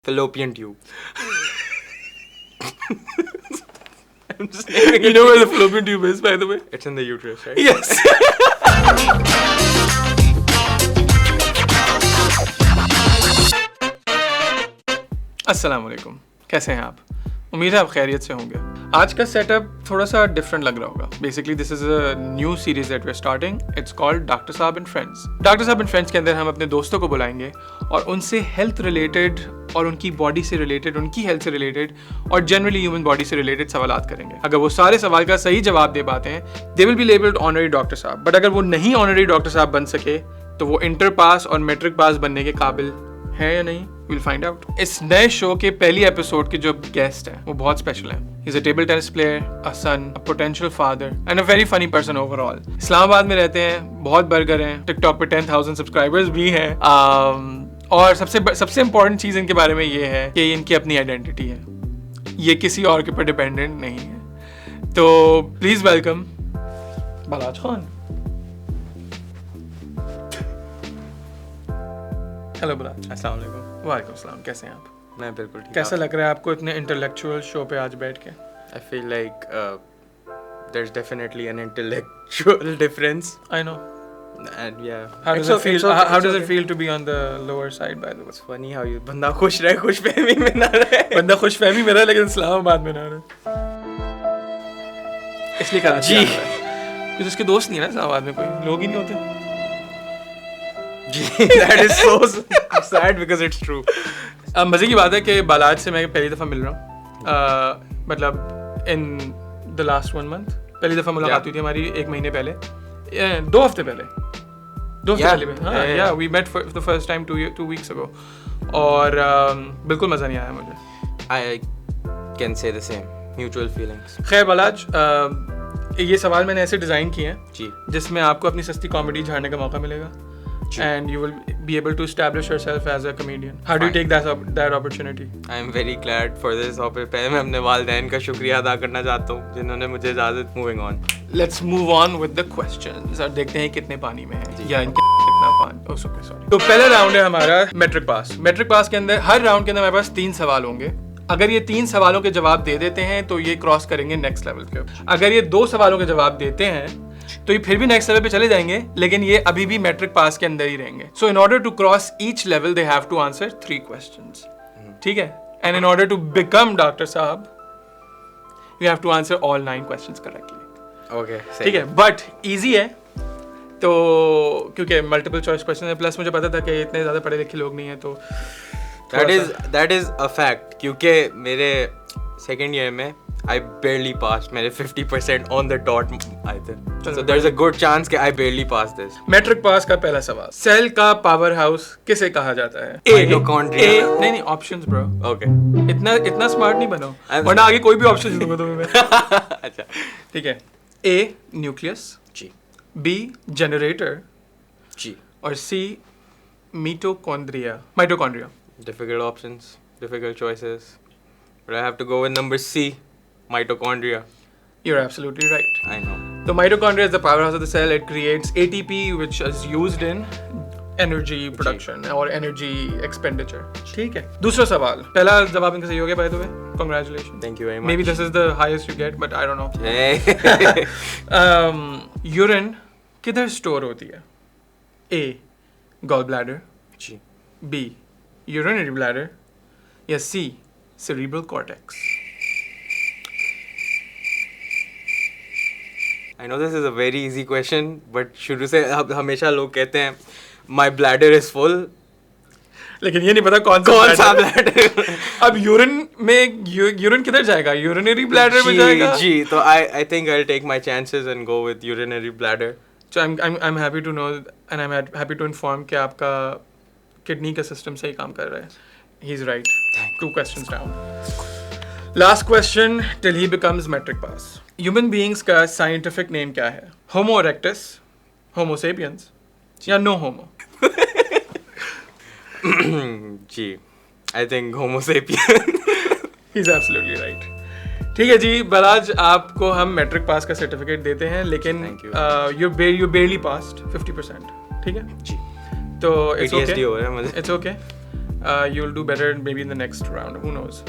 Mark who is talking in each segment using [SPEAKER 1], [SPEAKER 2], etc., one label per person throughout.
[SPEAKER 1] Fallopian tube. I'm just
[SPEAKER 2] You know where the fallopian tube is, by the way?
[SPEAKER 1] It's in the uterus, right?
[SPEAKER 2] Yes. अस्सलाम वालेकुम, कैसे हैं आप? उम्मीद है आप खैरियत से होंगे। आज का सेटअप थोड़ा सा डिफरेंट लग रहा होगा। Basically this is a new series that we are starting. It's called doctor sahab and friends. Doctor sahab and friends के अंदर हम अपने दोस्तों को बुलाएंगे और उनसे हेल्थ रिलेटेड और उनकी बॉडी से रिलेटेड, उनकी हेल्थ से रिलेटेड और जनरली ह्यूमन बॉडी से रिलेटेड सवालात करेंगे। अगर वो सारे सवाल का सही जवाब दे पाते हैं, they will be labelled honorary doctor साहब। बट अगर वो नहीं ऑनररी डॉक्टर साहब बन सके तो वो इंटर पास और मैट्रिक पास बनने के काबिल है या नहीं, we'll find out। इस नए शो के पहली एपिसोड के जो गेस्ट हैं वो बहुत स्पेशल हैं। He's a table tennis player, a son, a potential father and a very funny person overall। Islamabad में रहते हैं, बहुत बर्गर हैं, टिकटॉक पे 10,000 सब्सक्राइबर्स भी हैं। और सबसे इम्पोर्टेंट चीज़ इनके बारे में ये है कि इनकी अपनी आइडेंटिटी है, ये किसी और के ऊपर डिपेंडेंट नहीं है। तो please welcome Balaj Khan. Hello Balaj.
[SPEAKER 1] अस्सलाम वालेकुम।
[SPEAKER 2] वालेकुम अस्सलाम, कैसे हैं आप?
[SPEAKER 1] मैं बिल्कुल ठीक।
[SPEAKER 2] कैसा लग रहा है आपको इतने इंटेलेक्चुअल शो पे आज बैठ के?
[SPEAKER 1] I feel like there's definitely an intellectual difference.
[SPEAKER 2] I know.
[SPEAKER 1] And yeah.
[SPEAKER 2] How does it feel? How does it feel to be on the lower side, by the way?
[SPEAKER 1] It's funny how you बंदा खुश रहे, खुशफहमी में ना रहे।
[SPEAKER 2] बंदा खुशफहमी में रहा लेकिन इस्लामाबाद में ना रहा। इसलिए कराची आ रहा है क्योंकि उसके दोस्त नहीं है ना इस्लामाबाद में, कोई लोग ही नहीं होते।
[SPEAKER 1] That is so sad because it's true.
[SPEAKER 2] मज़े की बात है कि बालाज से मैं पहली दफ़ा मिल रहा हूँ। मतलब इन द लास्ट 1 मंथ पहली दफ़ा मुलाकात हुई थी हमारी 1 महीने पहले, 2 हफ्ते पहले। 2 हफ्ते पहले हाँ, we met for the first time 2 weeks ago। और बिल्कुल मज़ा नहीं आया मुझे।
[SPEAKER 1] I can say the same. Mutual feelings.
[SPEAKER 2] खैर बालाज, ये सवाल मैंने ऐसे डिज़ाइन किए हैं
[SPEAKER 1] जी,
[SPEAKER 2] जिसमें आपको अपनी सस्ती कॉमेडी झाड़ने का मौका मिलेगा and you will be able to establish yourself as a comedian. How do you take that opportunity?
[SPEAKER 1] I am very glad for this opportunity. पहले मैं अपने वालिदैन का शुक्रिया अदा करना चाहता हूँ जिन्होंने मुझे इजाज़त। Moving on.
[SPEAKER 2] Let's move on with the questions और देखते हैं कितने पानी में है या इनके कितना पानी। Oh sorry। तो पहला राउंड है हमारा मैट्रिक पास। मैट्रिक पास के अंदर हर राउंड के अंदर हमारे पास 3 सवाल होंगे। अगर ये 3 सवालों के जवाब दे देते हैं तो ये क्रॉस करेंगे नेक्स्ट लेवल के। अगर ये 2 सवालों के जवाब देते हैं तो ये फिर भी नेक्स्ट लेवल पे चले जाएंगे, लेकिन ये अभी भी मैट्रिक पास के अंदर ही रहेंगे। So in order to cross each level they have to answer 3 questions. ठीक है? And in order to become doctor साहब you have to answer all 9 questions correctly.
[SPEAKER 1] Okay,
[SPEAKER 2] ठीक है, बट इजी है तो क्योंकि मल्टीपल चॉइस क्वेश्चन है, plus मुझे पता था कि इतने ज़्यादा पढ़े लिखे लोग नहीं है तो
[SPEAKER 1] that is a fact। क्योंकि मेरे सेकेंड ईयर में I barely passed, मेरे 50% on the dot आए थे। So there's a good chance कि I barely passed this।
[SPEAKER 2] Matric pass का पहला सवाल, सेल का पावर हाउस किसे कहा जाता है?
[SPEAKER 1] माइटोकॉन्ड्रिया।
[SPEAKER 2] नहीं ऑप्शंस ब्रो।
[SPEAKER 1] ओके,
[SPEAKER 2] इतना स्मार्ट नहीं बनो वरना आगे कोई भी ऑप्शन दूंगा तुम्हें मैं।
[SPEAKER 1] अच्छा
[SPEAKER 2] ठीक है। ए न्यूक्लियस
[SPEAKER 1] जी,
[SPEAKER 2] बी जनरेटर
[SPEAKER 1] जी,
[SPEAKER 2] और सी mitochondria.
[SPEAKER 1] difficult options, difficult choices, but I have to go with number C, mitochondria.
[SPEAKER 2] You're absolutely right.
[SPEAKER 1] I know.
[SPEAKER 2] The mitochondria is the powerhouse of the cell. It creates ATP, which is used in energy production or energy expenditure. ठीक है। दूसरा सवाल, पहला जवाब इनका सही हो गया by the way. Congratulations.
[SPEAKER 1] Thank you very much.
[SPEAKER 2] Maybe this is the highest you get, but I don't know.
[SPEAKER 1] Hey.
[SPEAKER 2] Urine किधर स्टोर होती है? A, gall bladder.
[SPEAKER 1] Ji,
[SPEAKER 2] B, urinary bladder. या C, cerebral cortex.
[SPEAKER 1] I know this is a very easy question, but शुरू से हमेशा लोग कहते हैं my bladder is full,
[SPEAKER 2] लेकिन ये नहीं पता कौन सा
[SPEAKER 1] bladder।
[SPEAKER 2] अब यूरिन किधर जाएगा? यूरिनरी ब्लैडर में जाएगा।
[SPEAKER 1] जी, तो I think I'll take my chances and go with urinary bladder।
[SPEAKER 2] So I'm happy to know and I'm happy to inform कि आपका किडनी का सिस्टम सही काम कर रहा है। He's right. 2 questions down. Last question till he becomes metric pass. Human beings का scientific name क्या है? Homo erectus, Homo sapiens या no homo?
[SPEAKER 1] Ji, I think Homo sapien।
[SPEAKER 2] He's absolutely right. ठीक है जी बालाज, आपको हम मैट्रिक पास का certificate देते हैं, लेकिन you barely passed 50%। ठीक है
[SPEAKER 1] जी,
[SPEAKER 2] तो it's okay.
[SPEAKER 1] हो रहा है मुझे।
[SPEAKER 2] It's okay. you'll do better maybe in the next round. Who knows?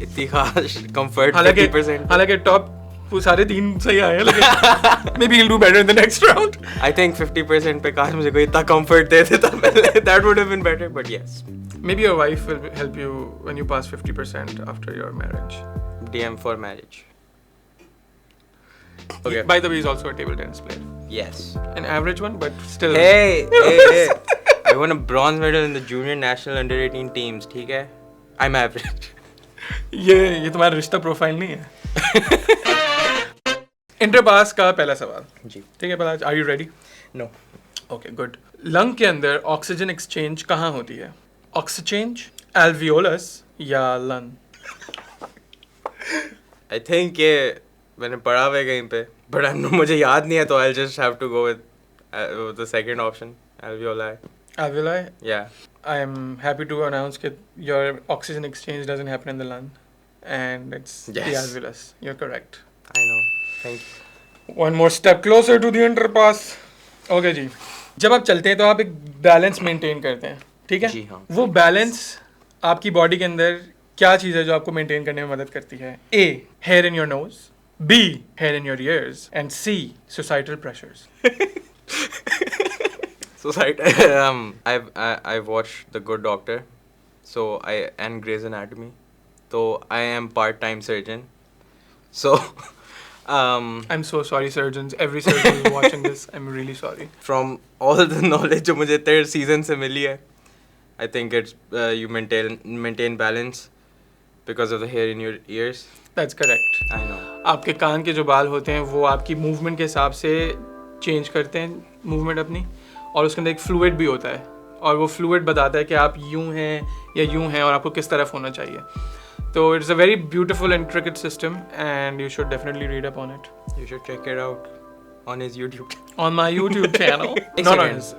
[SPEAKER 1] इतनी खास comfort
[SPEAKER 2] हालांकि
[SPEAKER 1] 50%.
[SPEAKER 2] टॉप वो सारे 3 सही आए हैं, लेकिन maybe you'll do better in the next round.
[SPEAKER 1] I think 50% पे काश मुझे कोई इतना comfort दे देता पहले, that would have been better, but yes.
[SPEAKER 2] Maybe your wife will help you when you pass 50% after your marriage.
[SPEAKER 1] DM for marriage. Okay.
[SPEAKER 2] By the way, he's also a table tennis player.
[SPEAKER 1] Yes.
[SPEAKER 2] An average one, but still.
[SPEAKER 1] Hey. I won a bronze medal in the junior national under 18 teams. ठीक है? I'm average.
[SPEAKER 2] ये तुम्हारा रिश्ता profile नहीं है. Inter pass का पहला सवाल.
[SPEAKER 1] जी.
[SPEAKER 2] ठीक है Balaj, are you ready?
[SPEAKER 1] No.
[SPEAKER 2] Okay good. Lung के अंदर ऑक्सीजन एक्सचेंज कहाँ होती है? ऑक्सीचेंज, एल्वियोलस या लन?
[SPEAKER 1] I think ये मैंने पढ़ा हुआ है कहीं पे, but मुझे याद नहीं है, तो I'll just have to go with the second option, alveoli.
[SPEAKER 2] Alveoli?
[SPEAKER 1] Yeah.
[SPEAKER 2] I am happy to announce that your oxygen exchange doesn't happen in the lung, and it's the
[SPEAKER 1] Yes.
[SPEAKER 2] alveolus. You're correct.
[SPEAKER 1] I know. Thank you.
[SPEAKER 2] One more step closer to the interpass. Okay जी. जब आप चलते हैं तो आप एक balance maintain करते हैं, ठीक है?
[SPEAKER 1] जी हाँ.
[SPEAKER 2] वो बैलेंस आपकी बॉडी के अंदर क्या चीज़ है जो आपको मेंटेन करने में मदद करती है? A. Hair in your nose. B. Hair in your ears. And C. Societal pressures.
[SPEAKER 1] I've watched The Good Doctor, and Grey's Anatomy, so I am part-time surgeon. So
[SPEAKER 2] I'm so sorry, surgeons. Every surgeon who's watching this, I'm really sorry.
[SPEAKER 1] from all the knowledge जो मुझे third season से मिली है, I think it's you maintain balance because of the hair in your ears.
[SPEAKER 2] That's correct.
[SPEAKER 1] I know.
[SPEAKER 2] आपके कान के जो बाल होते हैं वो आपकी मूवमेंट के हिसाब से चेंज करते हैं मूवमेंट अपनी, और उसके अंदर एक फ्लूइड भी होता है, और वो फ्लूइड बताता है कि आप यूं हैं या यूं हैं और आपको किस तरफ होना चाहिए. तो it's a very beautiful and intricate system and you should definitely read up on it.
[SPEAKER 1] You should check it out on his YouTube.
[SPEAKER 2] On my YouTube channel.
[SPEAKER 1] एक
[SPEAKER 2] नॉट ऑन
[SPEAKER 1] second.
[SPEAKER 2] हिज.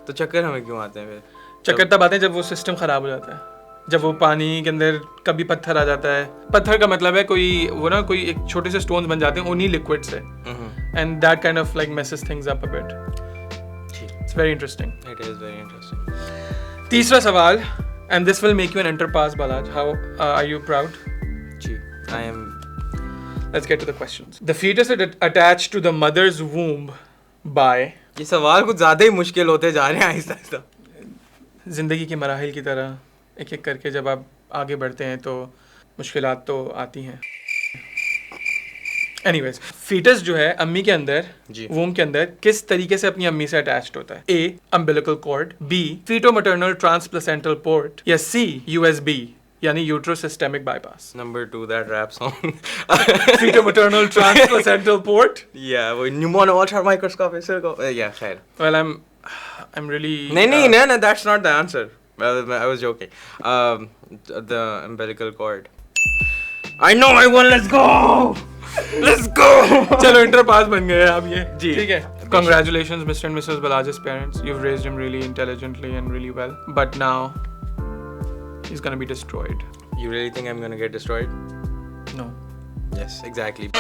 [SPEAKER 1] तो चक्कर हमें क्यों आते हैं फिर?
[SPEAKER 2] चक्कर तब आते हैं जब वो सिस्टम खराब हो जाता है, जब वो पानी के अंदर कभी पत्थर आ जाता है. पत्थर का मतलब है कोई एक छोटे से स्टोन्स बन जाते हैं उन्हीं लिक्विड से, and that kind of like messes things up a bit. It's very interesting.
[SPEAKER 1] It is very interesting.
[SPEAKER 2] तीसरा सवाल, and this will make you an interpass, Baalaaj. How are you proud?
[SPEAKER 1] Ji, I am.
[SPEAKER 2] Let's get to the questions. The fetus is attached to the mother's womb by.
[SPEAKER 1] ये सवाल कुछ ज़्यादा ही मुश्किल होते जा रहे हैं आहिस्ता आहिस्ता.
[SPEAKER 2] जिंदगी के मराहिल की तरह एक एक करके जब आप आगे बढ़ते हैं तो मुश्किलात तो आती हैं. Anyways, fetus जो है अम्मी के अंदर, womb के अंदर किस तरीके से अपनी अम्मी से attached होता है? A. Umbilical cord. B. Feto-maternal transplacental port. या C. USB यानी uterosystemic bypass.
[SPEAKER 1] Number 2, that rap song.
[SPEAKER 2] Feto-maternal transplacental port.
[SPEAKER 1] Yeah, वो pneumono ultra microscopic circle. Yeah, खैर.
[SPEAKER 2] Well, I'm really.
[SPEAKER 1] No, that's not the answer. Well, I was joking. The umbilical cord. I know I won. Let's go. Let's go.
[SPEAKER 2] चलो inter pass बन गए आप ये.
[SPEAKER 1] जी.
[SPEAKER 2] ठीक है. Congratulations, Mr. and Mrs. Baalaaj's parents. You've raised him really intelligently and really well. But now he's gonna be destroyed.
[SPEAKER 1] You really think I'm gonna get destroyed?
[SPEAKER 2] No.
[SPEAKER 1] Yes, exactly.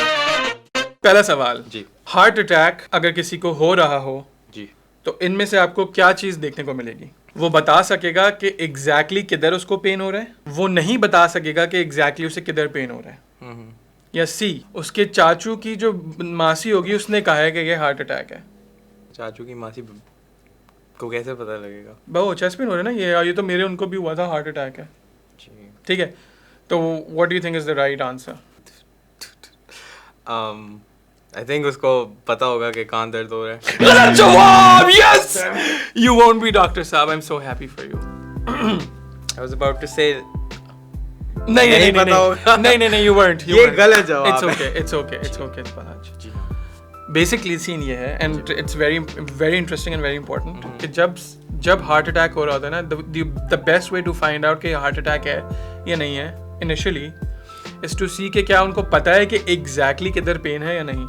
[SPEAKER 2] पहला सवाल.
[SPEAKER 1] जी.
[SPEAKER 2] Heart attack अगर किसी को हो रहा हो
[SPEAKER 1] जी,
[SPEAKER 2] तो इनमें से आपको क्या चीज देखने को मिलेगी? वो बता सकेगा कि एग्जैक्टली किधर उसको पेन हो रहा है, वो नहीं बता सकेगा कि एग्जैक्टली उसे किधर पेन हो रहा है. या सी, उसके चाचू की जो मासी होगी उसने कहा है कि ये हार्ट अटैक है.
[SPEAKER 1] चाचू की मासी को कैसे पता लगेगा?
[SPEAKER 2] बहु चेस्ट पेन हो रहा है ना, ये तो मेरे उनको भी हुआ था, हार्ट अटैक है. ठीक है, तो what do you think is the right answer?
[SPEAKER 1] I think उसको पता होगा कि कान दर्द हो रहा है.
[SPEAKER 2] गलत जवाब. Yes, you won't be DaktarSaab. I'm so happy for you.
[SPEAKER 1] I was about to say.
[SPEAKER 2] नहीं पता होगा. नहीं, you weren't.
[SPEAKER 1] ये गलत जवाब.
[SPEAKER 2] It's okay, Baalaaj. Basically scene ये है, and it's very interesting and very important कि जब हार्ट अटैक हो रहा होता है ना, the best way to find out कि हार्ट अटैक है या नहीं है initially is to see कि क्या उनको पता है कि exactly किधर पेन है या नहीं.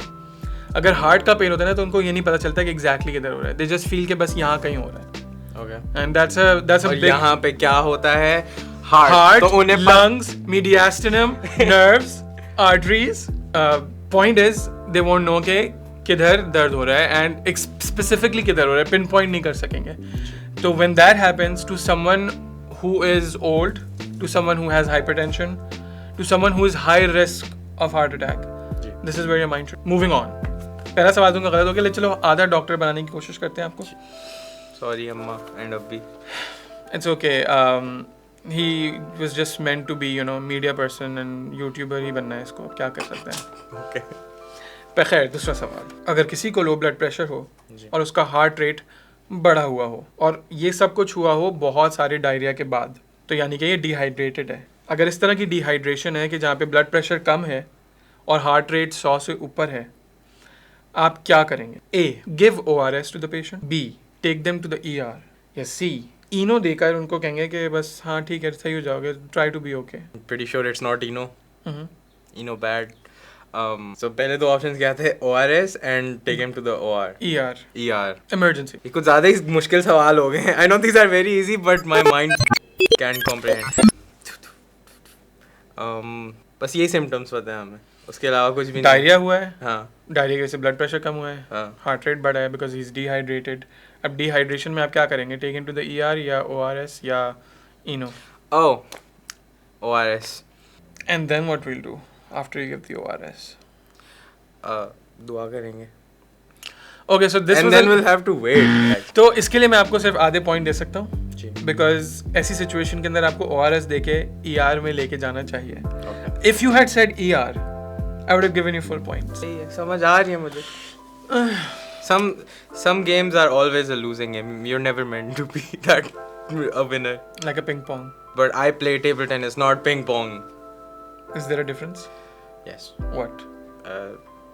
[SPEAKER 2] अगर हार्ट का पेन होता है ना तो उनको ये नहीं पता चलता कि exactly किधर हो रहा है. They just feel कि बस यहाँ कहीं हो रहा है. Okay. And that's a
[SPEAKER 1] और
[SPEAKER 2] big.
[SPEAKER 1] यहाँ पे क्या होता है? Heart,
[SPEAKER 2] तो lungs, mediastinum, nerves, arteries. Point is they won't know कि किधर दर्द हो रहा है and specifically किधर हो रहा है, pinpoint नहीं कर सकेंगे. तो when that happens to someone who is old to someone who has hypertension to someone who is high risk of heart attack. This is where your mind should. Moving on. पहला सवाल दूंगा गलत हो गया, चलो आधा डॉक्टर बनाने की कोशिश करते हैं आपको.
[SPEAKER 1] Sorry अम्मा and अब्बी.
[SPEAKER 2] It's okay. He was just meant to be, you know, media person and YouTuber ही बनना है इसको. क्या कर सकते हैं?
[SPEAKER 1] Okay.
[SPEAKER 2] पर खैर दूसरा सवाल, अगर किसी को लो ब्लड प्रेशर हो और उसका हार्ट रेट बढ़ा हुआ हो और ये सब कुछ हुआ हो बहुत सारे डायरिया के बाद, तो यानी कि ये डिहाइड्रेटेड है. अगर इस तरह की डिहाइड्रेशन है कि जहाँ पे ब्लड प्रेशर कम है और हार्ट रेट 100 से ऊपर है, आप क्या करेंगे? A. Give ORS to the patient. B. Take them to the ER. या C. इनो देकर उनको कहेंगे कि बस हाँ ठीक है सही हो जाओगे, try to be okay.
[SPEAKER 1] Pretty sure it's not Eno. Eno bad. So पहले दो ऑप्शंस क्या थे? ORS and take him to the OR.
[SPEAKER 2] ER.
[SPEAKER 1] ER.
[SPEAKER 2] Emergency.
[SPEAKER 1] ये कुछ ज़्यादा ही मुश्किल सवाल हो गए हैं. I know these are very easy but my mind can't comprehend. बस यही सिम्टम्स पता है हमें, उसके अलावा कुछ भी नहीं.
[SPEAKER 2] डायरिया हुआ है.
[SPEAKER 1] हाँ.
[SPEAKER 2] डायरिया की वजह से ब्लड प्रेशर कम हुआ है.
[SPEAKER 1] हाँ.
[SPEAKER 2] हार्ट रेट बढ़ा है बिकॉज ही इज डिहाइड्रेटेड. अब डिहाइड्रेशन में आप क्या करेंगे? Take him to the ER या ORS या Eno?
[SPEAKER 1] Oh. ORS.
[SPEAKER 2] And then what will do after you give the ORS?
[SPEAKER 1] दुआ करेंगे.
[SPEAKER 2] Okay so this
[SPEAKER 1] And then we'll have to wait.
[SPEAKER 2] तो इसके लिए मैं आपको सिर्फ आधे पॉइंट दे सकता हूँ
[SPEAKER 1] जी.
[SPEAKER 2] बिकॉज ऐसी सिचुएशन के अंदर आपको ORS देके ER में लेके जाना चाहिए.
[SPEAKER 1] Okay.
[SPEAKER 2] If you had said ER I would have given you full points.
[SPEAKER 1] सही है, समझ आ रही है मुझे. Some games are always a losing game. You're never meant to be that a winner.
[SPEAKER 2] Like a ping pong.
[SPEAKER 1] But I play table tennis, not ping pong.
[SPEAKER 2] Is there a difference?
[SPEAKER 1] Yes.
[SPEAKER 2] What?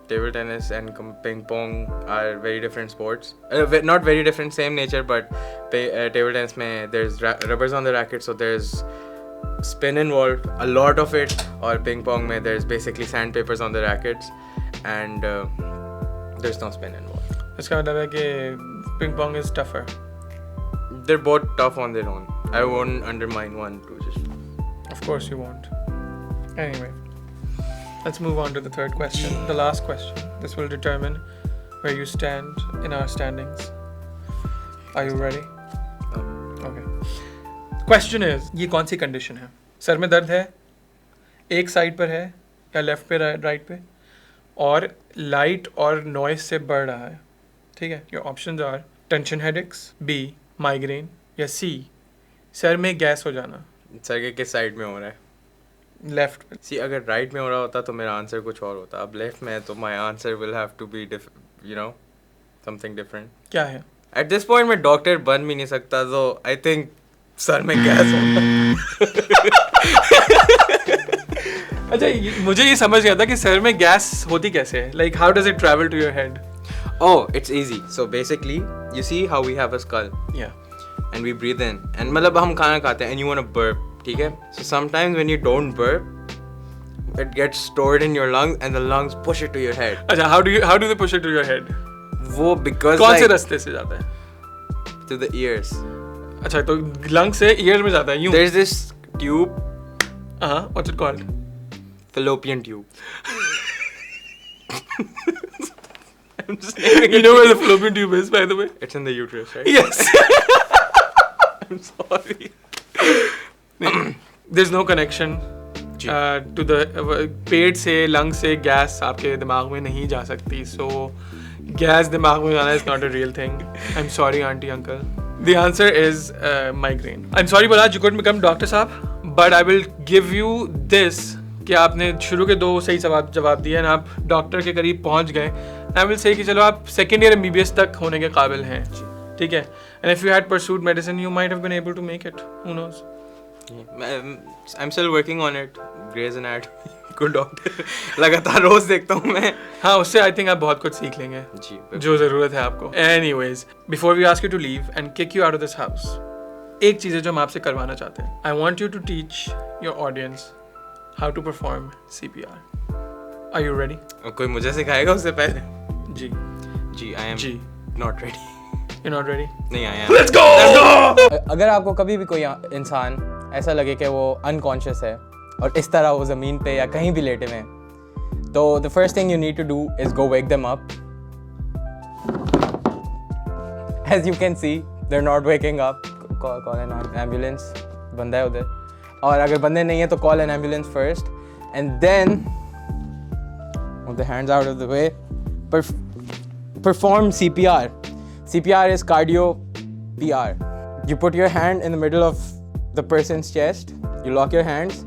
[SPEAKER 1] Table tennis and ping pong are very different sports. Not very different, same nature, but table tennis mein there's rubbers on the racket, so there's spin involved, a lot of it. Or ping pong mein there's basically sandpapers on the rackets and there's no spin involved.
[SPEAKER 2] इसका मतलब है कि ping pong is tougher.
[SPEAKER 1] They're both tough on their own. I won't undermine one to just.
[SPEAKER 2] Of course you won't. Anyway, let's move on to the third question, the last question. This will determine where you stand in our standings. Are you ready? Okay. Question is, ये कौन सी condition है? Sir में दर्द है, एक side पर है या लेफ्ट पे राइट पे, और लाइट और नॉइस से बढ़ रहा है. ठीक है. Your options are tension headaches, B migraine, या C सर में गैस हो जाना.
[SPEAKER 1] सर के किस साइड में हो रहा है?
[SPEAKER 2] लेफ्ट पे.
[SPEAKER 1] सी अगर राइट में हो रहा होता तो मेरा आंसर कुछ और होता. अब लेफ्ट में है तो my answer will have to be you know something different.
[SPEAKER 2] क्या है?
[SPEAKER 1] एट दिस पॉइंट मैं डॉक्टर बन भी नहीं सकता, तो आई थिंक सर में गैस होगा.
[SPEAKER 2] अच्छा मुझे ये समझ गया था कि सर में गैस होती कैसे है. Like how does it travel to your head?
[SPEAKER 1] Oh, it's easy. So basically, you see how we have a skull.
[SPEAKER 2] Yeah.
[SPEAKER 1] And we breathe in. And मतलब हम खाना खाते हैं and you want to burp, ठीक है? So sometimes when you don't burp, it gets stored in your lungs and the lungs push it to your head.
[SPEAKER 2] अच्छा how do they push it to your head?
[SPEAKER 1] वो because
[SPEAKER 2] कौन
[SPEAKER 1] like,
[SPEAKER 2] से रास्ते से जाता है?
[SPEAKER 1] to the ears.
[SPEAKER 2] अच्छा तो लंग से ईयर में जाता है यूं.
[SPEAKER 1] There's this tube.
[SPEAKER 2] What's it called?
[SPEAKER 1] Fallopian tube. I'm just
[SPEAKER 2] You know where the fallopian tube is, by the way?
[SPEAKER 1] It's in the uterus, right?
[SPEAKER 2] Yes.
[SPEAKER 1] I'm sorry.
[SPEAKER 2] There's no connection to the पेट से lung से gas आपके दिमाग में नहीं जा सकती. So gas दिमाग में जाना is not a real thing. I'm sorry, auntie, uncle. The answer is migraine. I'm sorry, Baalaaj, you couldn't become Dr. Saab, but I will give you this कि आपने शुरू के दो सही जवाब दिए और आप डॉक्टर के करीब पहुंच गए. आई विल से कि चलो आप सेकेंड ईयर MBBS तक होने के काबिल हैं. ठीक है. And if you had pursued medicine you might have been able to make it. Who knows?
[SPEAKER 1] I am still working on it. Grey's anatomy good doctor लगातार रोज देखता हूँ मैं.
[SPEAKER 2] हाँ उससे आई थिंक आप बहुत कुछ सीख लेंगे
[SPEAKER 1] जी
[SPEAKER 2] जो ज़रूरत है आपको. Anyways before we ask you to leave and kick you out of this house, एक चीज़ है जो हम आपसे करवाना चाहते हैं. I want you to teach your audience how to perform CPR. Are you ready?
[SPEAKER 1] कोई मुझे सिखाएगा उससे पहले?
[SPEAKER 2] जी
[SPEAKER 1] I am not ready.
[SPEAKER 2] You're not ready?
[SPEAKER 1] नहीं I am.
[SPEAKER 2] Let's go!
[SPEAKER 1] अगर आपको कभी भी कोई इंसान ऐसा लगे कि वो अनकॉन्शियस है और इस तरह वो ज़मीन पे या कहीं भी लेटे हुए हैं, तो the first thing you need to do is go wake them up. As you can see, they're not waking up. Call an ambulance. बंदा है उधर, और अगर बंदे नहीं है तो call an ambulance first and then move the hands out of the way, perform CPR. CPR is cardio PR. You put your hand in the middle of the person's chest, you lock your hands,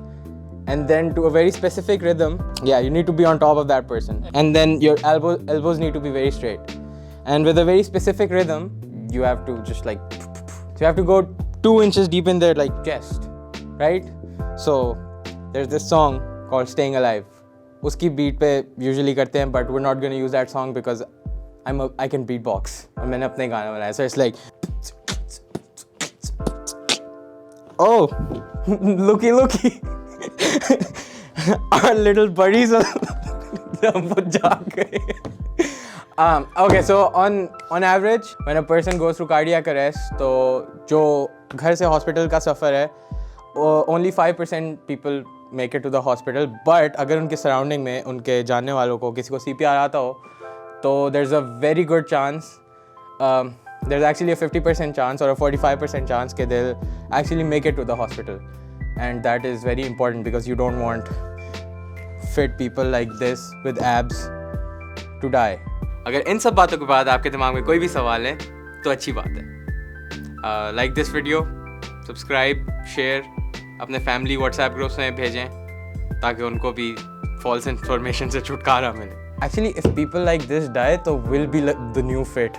[SPEAKER 1] and then to a very specific rhythm, you need to be on top of that person, and then your elbows need to be very straight, and with a very specific rhythm you have to just like, so you have to go 2 inches deep in their like chest, right? So there's this song called Staying Alive. उसकी beat पे usually करते हैं, but we're not going to use that song because I can beatbox और मैंने अपने गाना बनाया, so it's like oh looky our little buddies okay, so on average when a person goes through cardiac arrest, तो जो घर से hospital का सफ़र है only 5% people make it to the hospital, but अगर उनके surrounding में उनके जानने वालों को किसी को CPR आता हो तो there's a very good chance, there's actually a 50% chance or a 45% chance that they'll actually make it to the hospital, and that is very important because you don't want fit people like this with abs to die. अगर इन सब बातों के बाद आपके दिमाग में कोई भी सवाल है तो अच्छी बात है. Like this video, subscribe, share, अपने फैमिली व्हाट्सएप ग्रुप्स में भेजें ताकि उनको भी फॉल्स इन्फॉर्मेशन से छुटकारा मिले. Actually, if people like this die, तो will be the new fit.